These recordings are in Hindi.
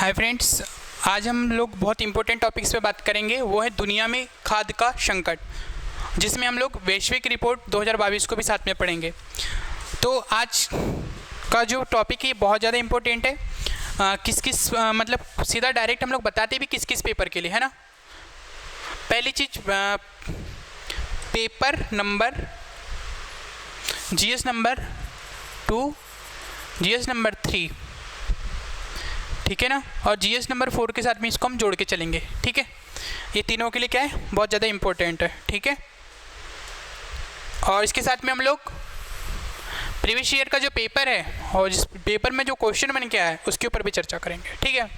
हाय फ्रेंड्स, आज हम लोग बहुत इंपॉर्टेंट टॉपिक्स पे बात करेंगे। वो है दुनिया में खाद्य का संकट, जिसमें हम लोग वैश्विक रिपोर्ट 2022 को भी साथ में पढ़ेंगे। तो आज का जो टॉपिक है बहुत ज़्यादा इंपॉर्टेंट है। किस किस मतलब सीधा डायरेक्ट हम लोग बताते भी किस किस पेपर के लिए, है ना। पहली चीज़, paper number GS number 2, GS number 3, ठीक है ना, और जीएस नंबर 4 के साथ में इसको हम जोड़ के चलेंगे। ठीक है, ये तीनों के लिए क्या है, बहुत ज़्यादा इंपॉर्टेंट है। ठीक है, और इसके साथ में हम लोग प्रीवियस ईयर का जो पेपर है और जिस पेपर में जो क्वेश्चन बन के आया है उसके ऊपर भी चर्चा करेंगे। ठीक है,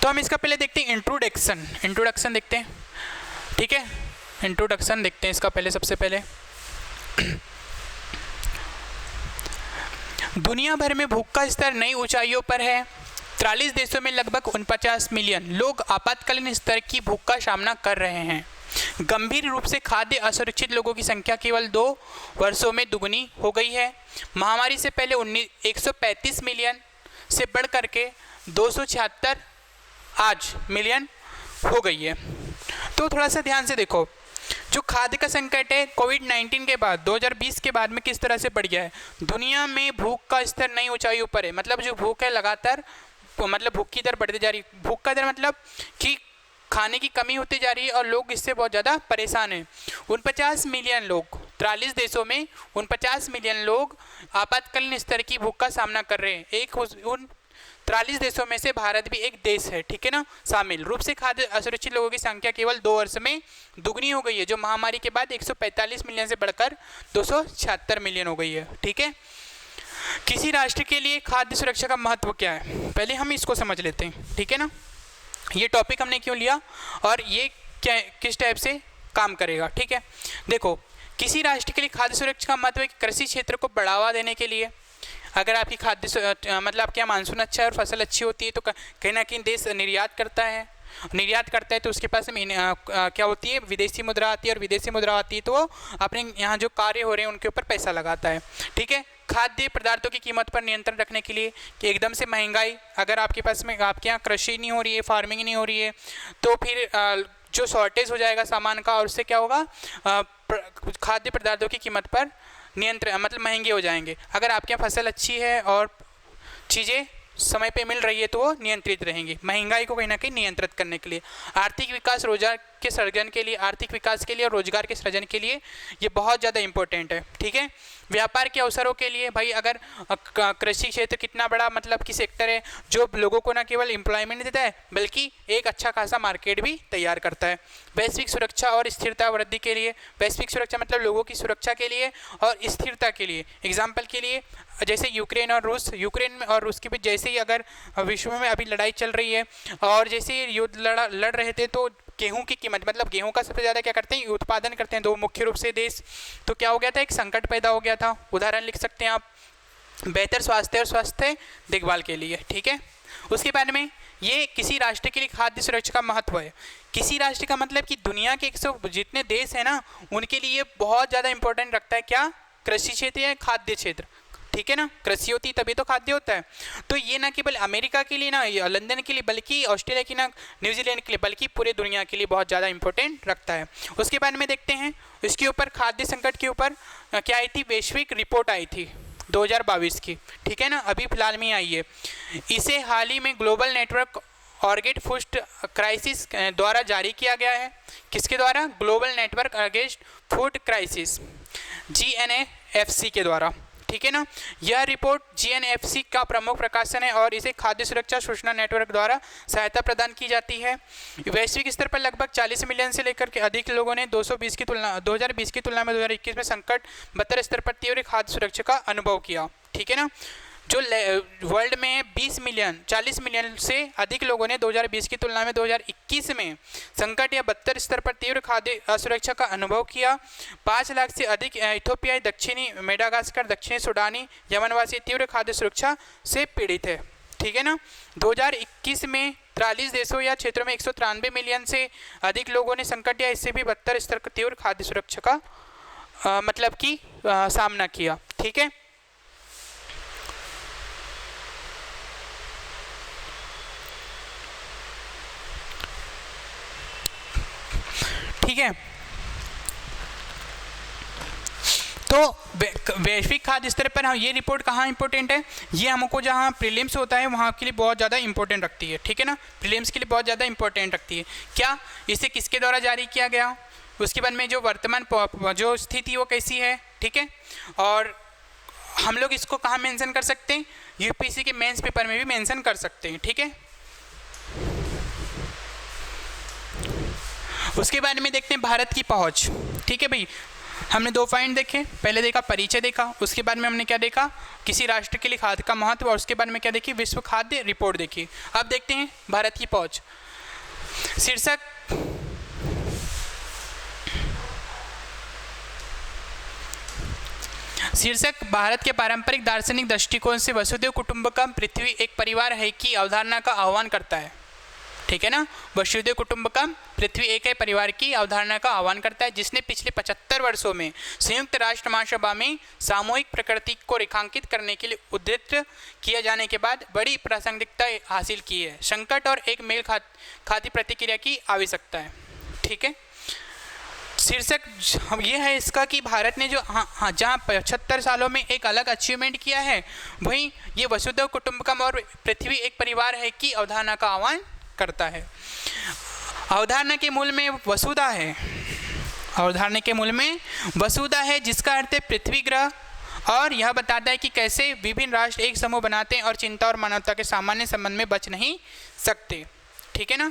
तो हम इसका पहले देखते हैं इंट्रोडक्शन देखते हैं। ठीक है, इंट्रोडक्शन देखते हैं इसका पहले। सबसे पहले दुनिया भर में भूख का स्तर नई ऊंचाइयों पर है। 43 देशों में लगभग 49 मिलियन लोग आपातकालीन स्तर की भूख का सामना कर रहे हैं। गंभीर रूप से खाद्य असुरक्षित लोगों की संख्या केवल 2 वर्षों में दुगनी हो गई है। महामारी से पहले 135 मिलियन से बढ़ करके 276 आज मिलियन हो गई है। तो थोड़ा सा ध्यान से देखो, जो खाद्य का संकट है कोविड-19 के बाद 2020 के बाद में किस तरह से बढ़ गया है। दुनिया में भूख का स्तर नई ऊंचाई ऊपर है। मतलब जो भूख है लगातार, मतलब भूख की दर बढ़ती जा रही है। भूख का दर मतलब कि खाने की कमी होती जा रही है और लोग इससे बहुत ज़्यादा परेशान हैं। 49 मिलियन लोग 43 देशों में 49 मिलियन लोग आपातकालीन स्तर की भूख का सामना कर रहे हैं। उन 43 देशों में से भारत भी एक देश है, ठीक है ना, शामिल। रूप से खाद्य असुरक्षित लोगों की संख्या केवल 2 वर्ष में दुगनी हो गई है, जो महामारी के बाद 145 मिलियन से बढ़कर 276 मिलियन हो गई है। ठीक है, किसी राष्ट्र के लिए खाद्य सुरक्षा का महत्व क्या है, पहले हम इसको समझ लेते हैं। ठीक है ना, ये टॉपिक हमने क्यों लिया और ये क्या किस टाइप से काम करेगा। ठीक है, देखो, किसी राष्ट्र के लिए खाद्य सुरक्षा का महत्व है कि कृषि क्षेत्र को बढ़ावा देने के लिए, अगर आपकी खाद्य मतलब आपके यहाँ मानसून अच्छा है और फसल अच्छी होती है तो कहीं ना कहीं देश निर्यात करता है तो उसके पास क्या होती है, विदेशी मुद्रा आती है, और विदेशी मुद्रा आती है तो वो अपने यहाँ जो कार्य हो रहे हैं उनके ऊपर पैसा लगाता है। ठीक है, खाद्य पदार्थों की कीमत पर नियंत्रण रखने के लिए कि एकदम से महंगाई, अगर आपके पास में आपके यहाँ कृषि नहीं हो रही है, फार्मिंग नहीं हो रही है, तो फिर जो शॉर्टेज हो जाएगा सामान का, और उससे क्या होगा, खाद्य पदार्थों की कीमत पर नियंत्रण, मतलब महंगे हो जाएंगे। अगर आपके यहाँ फसल अच्छी है और चीज़ें समय पे मिल रही है तो वो नियंत्रित रहेंगी। महंगाई को कहीं ना कहीं नियंत्रित करने के लिए, आर्थिक विकास, रोजगार के सृजन के लिए, आर्थिक विकास के लिए और रोजगार के सृजन के लिए ये बहुत ज़्यादा इंपॉर्टेंट है। ठीक है, व्यापार के अवसरों के लिए, भाई अगर कृषि क्षेत्र कितना बड़ा मतलब कि सेक्टर है जो लोगों को न केवल एम्प्लॉयमेंट देता है बल्कि एक अच्छा खासा मार्केट भी तैयार करता है। वैश्विक सुरक्षा और स्थिरता वृद्धि के लिए, वैश्विक सुरक्षा मतलब लोगों की सुरक्षा के लिए और स्थिरता के लिए। एग्जाम्पल के लिए जैसे यूक्रेन और रूस के बीच जैसे ही अगर विश्व में अभी लड़ाई चल रही है और जैसे युद्ध लड़ रहे थे तो गेहूं की कीमत, मतलब गेहूं का सबसे ज़्यादा क्या करते हैं, उत्पादन करते हैं दो मुख्य रूप से देश, तो क्या हो गया था, एक संकट पैदा हो गया था। उदाहरण लिख सकते हैं आप, बेहतर स्वास्थ्य और स्वास्थ्य देखभाल के लिए। ठीक है, उसके बाद में ये किसी राष्ट्र के लिए खाद्य सुरक्षा का महत्व है। किसी राष्ट्र का मतलब कि दुनिया के 100 जितने देश हैं ना, उनके लिए बहुत ज़्यादा इंपॉर्टेंट रखता है क्या, कृषि क्षेत्र या खाद्य क्षेत्र। ठीक है ना, कृषि होती तभी तो खाद्य होता है। तो ये ना केवल अमेरिका के लिए, ना लंदन के लिए, बल्कि ऑस्ट्रेलिया की, ना न्यूजीलैंड के लिए, बल्कि पूरे दुनिया के लिए बहुत ज़्यादा इंपॉर्टेंट रखता है। उसके बाद में देखते हैं इसके ऊपर, खाद्य संकट के ऊपर क्या आई थी, वैश्विक रिपोर्ट आई थी 2022 की। ठीक है ना, अभी फिलहाल में आई है। इसे हाल ही में ग्लोबल नेटवर्क ऑर्गेट फूड क्राइसिस द्वारा जारी किया गया है। किसके द्वारा, global network against food crisis, GNFC के द्वारा। ठीक है ना, यह रिपोर्ट GNFC का प्रमुख प्रकाशन है और इसे खाद्य सुरक्षा सूचना नेटवर्क द्वारा सहायता प्रदान की जाती है। वैश्विक स्तर पर लगभग 40 मिलियन से लेकर के अधिक लोगों ने 2020 की तुलना में 2021 में संकट बत्तर स्तर पर तीव्र खाद्य सुरक्षा का अनुभव किया। ठीक है ना, जो वर्ल्ड में 40 मिलियन से अधिक लोगों ने 2020 की तुलना में 2021 में संकट या बत्तर स्तर पर तीव्र खाद्य असुरक्षा का अनुभव किया। 5 लाख से अधिक इथोपियाई, दक्षिणी मेडागास्कर, दक्षिणी सुडानी, यमनवासी तीव्र खाद्य सुरक्षा से पीड़ित है। ठीक है ना, 2021 में 43 देशों या क्षेत्रों में 193 मिलियन से अधिक लोगों ने संकट या इससे भी बत्तर स्तर का तीव्र खाद्य सुरक्षा का मतलब कि सामना किया। ठीक है, ठीक है। तो वैश्विक खाद्य स्तर पर हम ये रिपोर्ट कहाँ इंपॉर्टेंट है, ये हमको जहाँ प्रीलिम्स होता है वहाँ के लिए बहुत ज़्यादा इंपॉर्टेंट रखती है, ठीक है ना, प्रीलिम्स के लिए बहुत ज़्यादा इंपॉर्टेंट रखती है। क्या, इसे किसके द्वारा जारी किया गया, उसके बाद में जो वर्तमान जो स्थिति वो कैसी है, ठीक है। और हम लोग इसको कहाँ मेंशन कर सकते हैं, यूपीएससी के मेंस पेपर में भी मेंशन कर सकते हैं, ठीक है। उसके बारे में देखते हैं भारत की पहुंच, ठीक है भाई। हमने 2 पॉइंट देखे, पहले देखा परिचय देखा, उसके बाद में हमने क्या देखा, किसी राष्ट्र के लिए खाद्य का महत्व, और उसके बाद में क्या देखी, विश्व खाद्य रिपोर्ट देखी। अब देखते हैं भारत की पहुंच। शीर्षक भारत के पारंपरिक दार्शनिक दृष्टिकोण से वसुधैव कुटुंबकम पृथ्वी एक परिवार है की अवधारणा का आह्वान करता है, ठीक है ना। वसुधैव कुटुंबकम पृथ्वी एक है परिवार की अवधारणा का आह्वान करता है, जिसने पिछले 75 वर्षों में संयुक्त राष्ट्र महासभा में सामूहिक प्रकृति को रेखांकित करने के लिए उद्धृत किए जाने के बाद बड़ी प्रासंगिकता हासिल की है। संकट और एक मेल खाती प्रतिक्रिया की आवश्यकता है, ठीक है। शीर्षक ये है इसका कि भारत ने जो जहाँ 75 सालों में एक अलग अचीवमेंट किया है, वहीं ये वसुधैव कुटुंबकम और पृथ्वी एक परिवार है की अवधारणा का आह्वान करता है। अवधारणा के मूल में वसुधा है, अवधारणा के मूल में वसुधा है, जिसका अर्थ है पृथ्वी ग्रह, और यह बताता है कि कैसे विभिन्न राष्ट्र एक समूह बनाते हैं और चिंता और मानवता के सामान्य संबंध में बच नहीं सकते, ठीक है ना।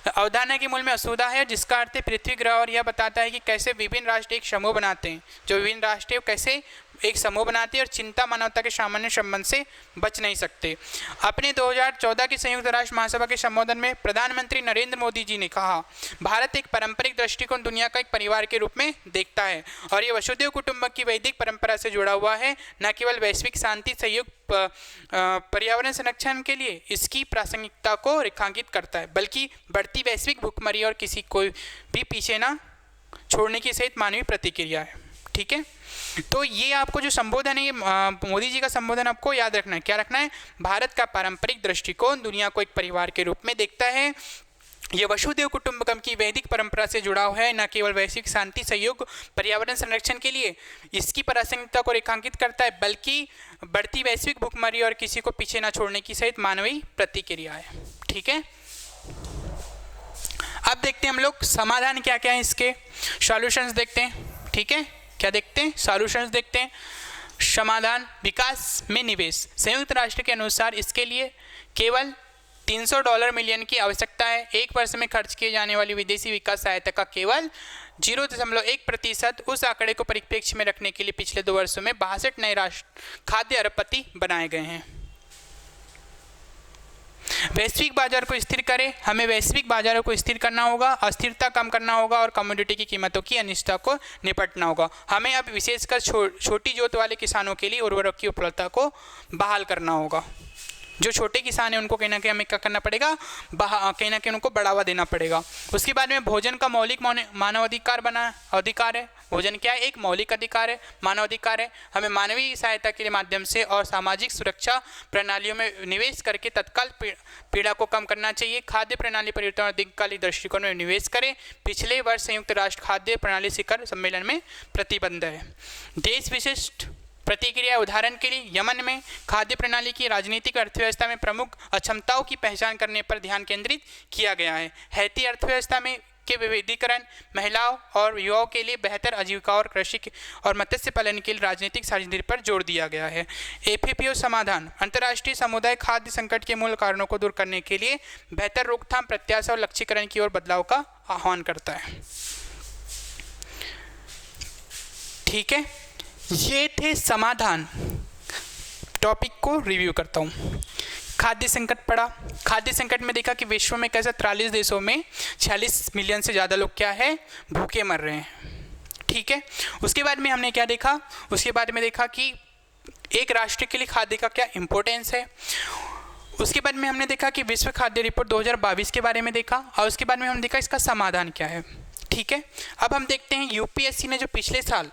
अवधारणा के मूल में वसुधा है, जिसका अर्थ है पृथ्वी ग्रह, और यह बताता है कि कैसे विभिन्न राष्ट्र एक समूह बनाते हैं, जो विभिन्न राष्ट्र कैसे एक समूह बनाते हैं और चिंता मानवता के सामान्य संबंध से बच नहीं सकते। अपने 2014 की संयुक्त राष्ट्र महासभा के संबोधन में प्रधानमंत्री नरेंद्र मोदी जी ने कहा, भारत एक पारंपरिक दृष्टिकोण दुनिया का एक परिवार के रूप में देखता है, और ये वसुधैव कुटुंबकम की वैदिक परंपरा से जुड़ा हुआ है, न केवल वैश्विक शांति, सहयोग, पर्यावरण संरक्षण के लिए इसकी प्रासंगिकता को रेखांकित करता है, बल्कि बढ़ती वैश्विक भूखमरी और किसी को भी पीछे न छोड़ने की सहित मानवीय प्रतिक्रिया है, ठीक है। तो ये आपको जो संबोधन है, ये मोदी जी का संबोधन आपको याद रखना है। क्या रखना है, भारत का पारंपरिक दृष्टिकोण दुनिया को एक परिवार के रूप में देखता है, यह वसुधैव कुटुंबकम की वैदिक परंपरा से जुड़ा हुआ है, न केवल वैश्विक शांति, सहयोग, पर्यावरण संरक्षण के लिए इसकी प्रासंगिकता को रेखांकित करता है, बल्कि बढ़ती वैश्विक भूखमरी और किसी को पीछे न छोड़ने की सहित मानवीय प्रतिक्रिया है, ठीक है। अब देखते हैं हम लोग समाधान क्या क्या है, इसके सॉल्यूशंस देखते हैं, ठीक है। क्या देखते हैं, सॉल्यूशंस देखते हैं। समाधान, विकास में निवेश। संयुक्त राष्ट्र के अनुसार इसके लिए केवल $300 मिलियन की आवश्यकता है। 1 वर्ष में खर्च किए जाने वाली विदेशी विकास सहायता का केवल 0.1% उस आंकड़े को परिप्रेक्ष्य में रखने के लिए पिछले 2 वर्षों में 62 नए राष्ट्र खाद्य अरबपति बनाए गए हैं। वैश्विक बाजार को स्थिर करें, हमें वैश्विक बाजारों को स्थिर करना होगा, अस्थिरता कम करना होगा और कमोडिटी की कीमतों की अनिश्चितता को निपटना होगा। हमें अब विशेषकर छोटी जोत वाले किसानों के लिए उर्वरक की उपलब्धता को बहाल करना होगा। जो छोटे किसान हैं उनको कहीं ना कहीं हमें क्या करना पड़ेगा, कहीं ना कहीं उनको बढ़ावा देना पड़ेगा। उसके बाद में भोजन का मौलिक मानव अधिकार है। भोजन क्या है, एक मौलिक अधिकार है, मानव अधिकार है। हमें मानवीय सहायता के माध्यम से और सामाजिक सुरक्षा प्रणालियों में निवेश करके तत्काल पीड़ा को कम करना चाहिए। खाद्य प्रणाली परिवर्तन और दीर्घकालिक दृष्टिकोण में निवेश करें। पिछले वर्ष संयुक्त राष्ट्र खाद्य प्रणाली शिखर सम्मेलन में प्रतिबंध है। देश विशिष्ट प्रतिक्रिया, उदाहरण के लिए यमन में खाद्य प्रणाली की राजनीतिक अर्थव्यवस्था में प्रमुख अक्षमताओं की पहचान करने पर ध्यान केंद्रित किया गया है। हैती अर्थव्यवस्था में के विविधीकरण, महिलाओं और युवाओं के लिए बेहतर आजीविका और कृषि और मत्स्य पालन के लिए राजनीतिक साझेदारी पर जोर दिया गया है। एफएपीओ समाधान, अंतर्राष्ट्रीय समुदाय खाद्य संकट के मूल कारणों को दूर करने के लिए बेहतर रोकथाम, प्रत्याशा और लक्ष्यीकरण की ओर बदलाव का आह्वान करता है। ठीक है, ये थे समाधान। टॉपिक को रिव्यू करता हूँ। खाद्य संकट पड़ा। खाद्य संकट में देखा कि विश्व में कैसे 43 देशों में 46 मिलियन से ज़्यादा लोग क्या है, भूखे मर रहे हैं। ठीक है, उसके बाद में हमने क्या देखा, उसके बाद में देखा कि एक राष्ट्र के लिए खाद्य का क्या इम्पोर्टेंस है। उसके बाद में हमने देखा कि विश्व खाद्य रिपोर्ट 2022 के बारे में देखा, और उसके बाद में हमने देखा इसका समाधान क्या है। ठीक है, अब हम देखते हैं यूपीएससी ने जो पिछले साल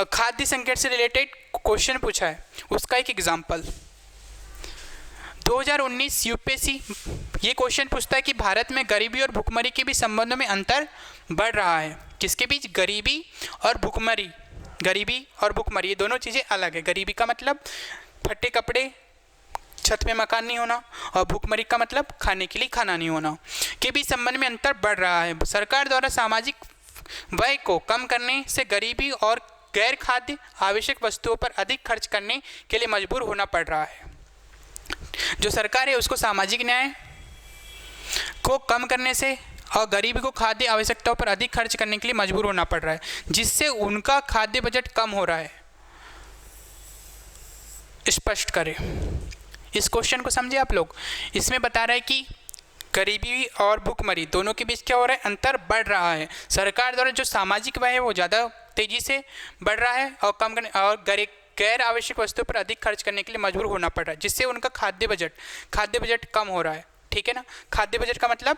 खाद्य संकट से रिलेटेड क्वेश्चन पूछा है उसका एक एग्जाम्पल। 2019 यूपीएससी ये क्वेश्चन पूछता है कि भारत में गरीबी और भुखमरी के बीच संबंधों में अंतर बढ़ रहा है। किसके बीच? गरीबी और भुखमरी। गरीबी और भुखमरी ये दोनों चीज़ें अलग है। गरीबी का मतलब फटे कपड़े, छत में मकान नहीं होना, और भुखमरी का मतलब खाने के लिए खाना नहीं होना के बीच संबंध में अंतर बढ़ रहा है। सरकार द्वारा सामाजिक व्यय को कम करने से गरीबी और गैर खाद्य आवश्यक वस्तुओं पर अधिक खर्च करने के लिए मजबूर होना पड़ रहा है। जो सरकार है उसको सामाजिक न्याय को कम करने से और गरीबी को खाद्य आवश्यकताओं पर अधिक खर्च करने के लिए मजबूर होना पड़ रहा है, जिससे उनका खाद्य बजट कम हो रहा है। स्पष्ट करें इस क्वेश्चन को, समझे आप लोग। इसमें बता रहा है कि गरीबी और भुखमरी दोनों के बीच क्या हो रहा है? अंतर बढ़ रहा है। सरकार द्वारा जो सामाजिक व्यय है वो ज़्यादा तेजी से बढ़ रहा है और कम करने और गैर आवश्यक वस्तुओं पर अधिक खर्च करने के लिए मजबूर होना पड़ रहा है, जिससे उनका खाद्य बजट कम हो रहा है। ठीक है ना। खाद्य बजट का मतलब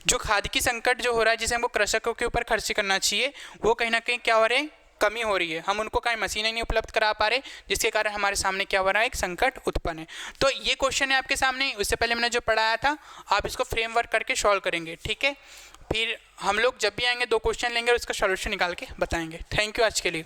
जो खाद्य की संकट जो हो रहा है, जिसे हमको कृषकों के ऊपर खर्च करना चाहिए, वो कहीं ना कहीं क्या हो रहे हैं? कमी हो रही है। हम उनको कहीं मशीनें नहीं उपलब्ध करा पा रहे, जिसके कारण हमारे सामने क्या हो रहा है? एक संकट उत्पन्न है। तो ये क्वेश्चन है आपके सामने। उससे पहले मैंने जो पढ़ाया था आप इसको फ्रेमवर्क करके सॉल्व करेंगे। ठीक है। फिर हम लोग जब भी आएंगे 2 क्वेश्चन लेंगे और उसका सॉल्यूशन निकाल के बताएंगे। थैंक यू आज के लिए।